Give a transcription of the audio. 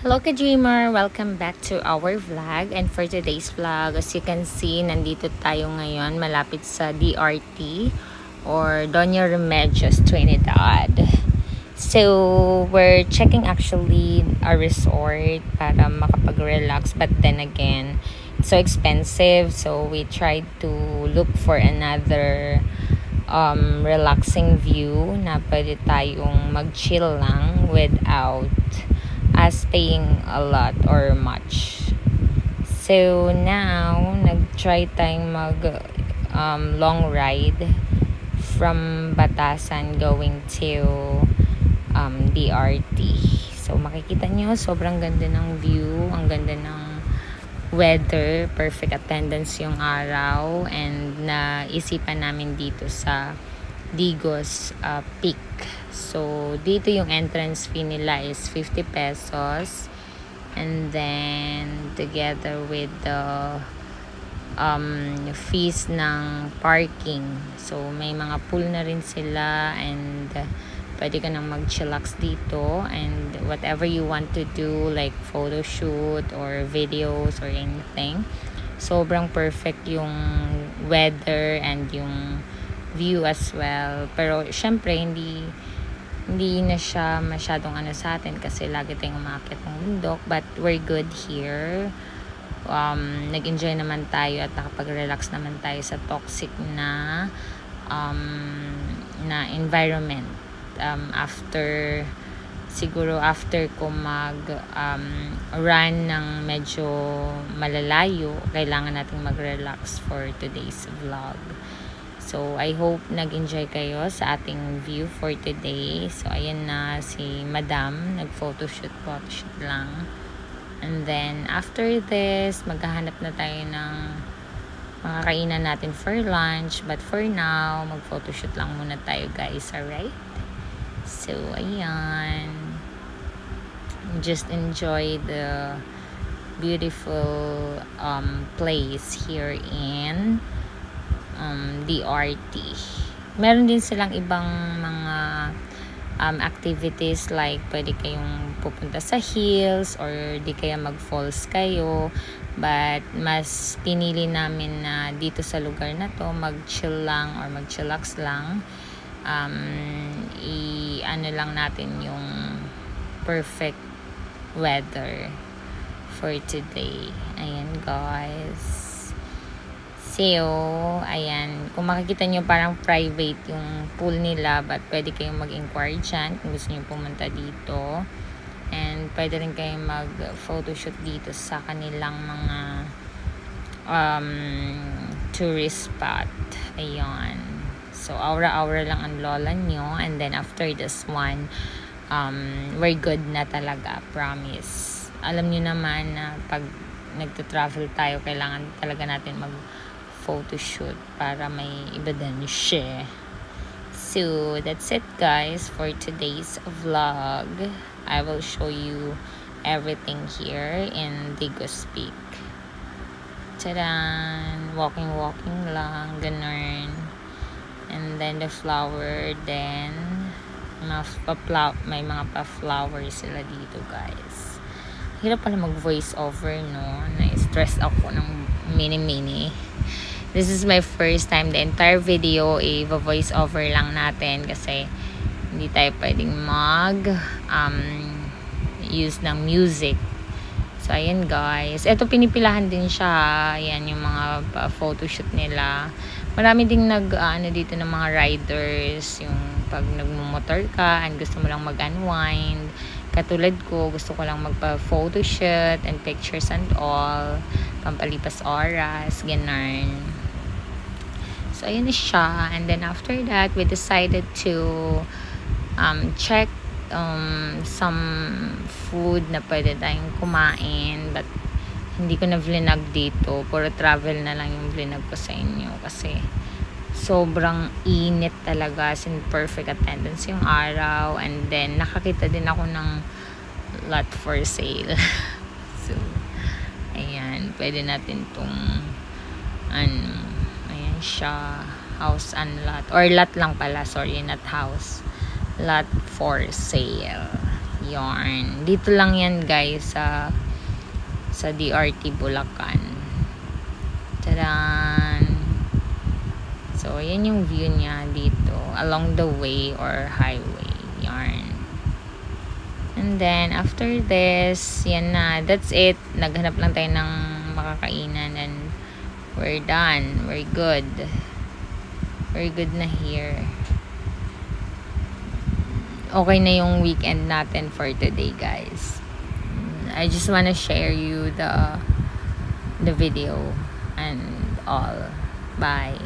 Hello ka-dreamer! Welcome back to our vlog. And for today's vlog, as you can see, nandito tayo ngayon malapit sa DRT or Doña Remedios, Trinidad. So, we're checking actually a resort para makapag-relax. But then again, it's so expensive. So, we tried to look for another relaxing view na pwede tayong mag-chill lang without us paying a lot or much. So now nag-try tayong mag long ride from Batasan going to DRT. So makikita nyo, sobrang ganda ng view, ang ganda ng weather, perfect attendance yung araw, and naisipan namin dito sa Digos Peak. So, dito yung entrance fee nila is 50 pesos. And then, together with the fees ng parking. So, may mga pool na rin sila, and pwede ka nang mag-chillax dito. And whatever you want to do, like photo shoot or videos or anything. Sobrang perfect yung weather and yung view as well. Pero, syempre, hindi na siya masyadong sa atin kasi lagi tayong umakyat ng bundok, but we're good here. Nag-enjoy naman tayo at nakapag-relax naman tayo sa toxic na environment. After ko run ng medyo malalayo, kailangan nating mag-relax for today's vlog. So, I hope nag-enjoy kayo sa ating view for today. So, ayan na si Madam. Nag-photoshoot lang. And then, after this, maghahanap na tayo ng makakainan natin for lunch. But for now, mag-photoshoot lang muna tayo, guys. Alright? So, ayan. Just enjoy the beautiful place here in DRT. Meron din silang ibang mga activities, like pwede kayong pupunta sa hills or di kaya mag-falls kayo, but mas pinili namin na dito sa lugar na to mag-chill lang or mag-chillax lang. Ano lang natin yung perfect weather for today. Ayan, guys. So, ayan. Kung makikita nyo, parang private yung pool nila, but pwede kayong mag-inquire dyan kung gusto nyo pumunta dito. And pwede rin kayong mag-photoshoot dito sa kanilang mga tourist spot. Ayan. So, aura-aura lang ang lola nyo. And then, after this one, we're good na talaga. Promise. Alam nyo naman na pag nagta-travel tayo, kailangan talaga natin photoshoot para may ebidensya. So, that's it, guys, for today's vlog. I will show you everything here in Digos Peak. Tadaan! Walking lang, ganun. And then the flower, then may mga pa-flowers sila dito, guys. Hirap pala mag-voice over, no? Na-stress ako ng mini. This is my first time. The entire video, voice over lang natin kasi hindi tayo pwedeng use ng music. So, ayan, guys. Ito, pinipilahan din siya. Ayan, yung mga photoshoot nila. Marami ding dito ng mga riders. Yung pag nagmumotor ka and gusto mo lang mag-unwind. Katulad ko, gusto ko lang magpa-photoshoot and pictures and all. Pampalipas oras, ganun. So, ayan na siya. And then, after that, we decided to check some food na pwede tayong kumain. But, hindi ko na vlog dito. Puro travel na lang yung vlog ko sa inyo. Kasi, sobrang init talaga. As in, perfect attendance yung araw. And then, nakakita din ako ng lot for sale. So, ayan. Pwede natin itong ayan siya. House and lot. Or lot lang pala. Sorry, not house. Lot for sale. Yarn. Dito lang yan guys sa DRT Bulacan. Tadaan! So, yan yung view niya dito along the way or highway. Yarn. And then, after this, yan na. That's it. Naghanap lang tayo ng makakainan and we're done. We're good. We're good na here. Okay na yung weekend natin for today, guys. I just wanna share you the video and all. Bye.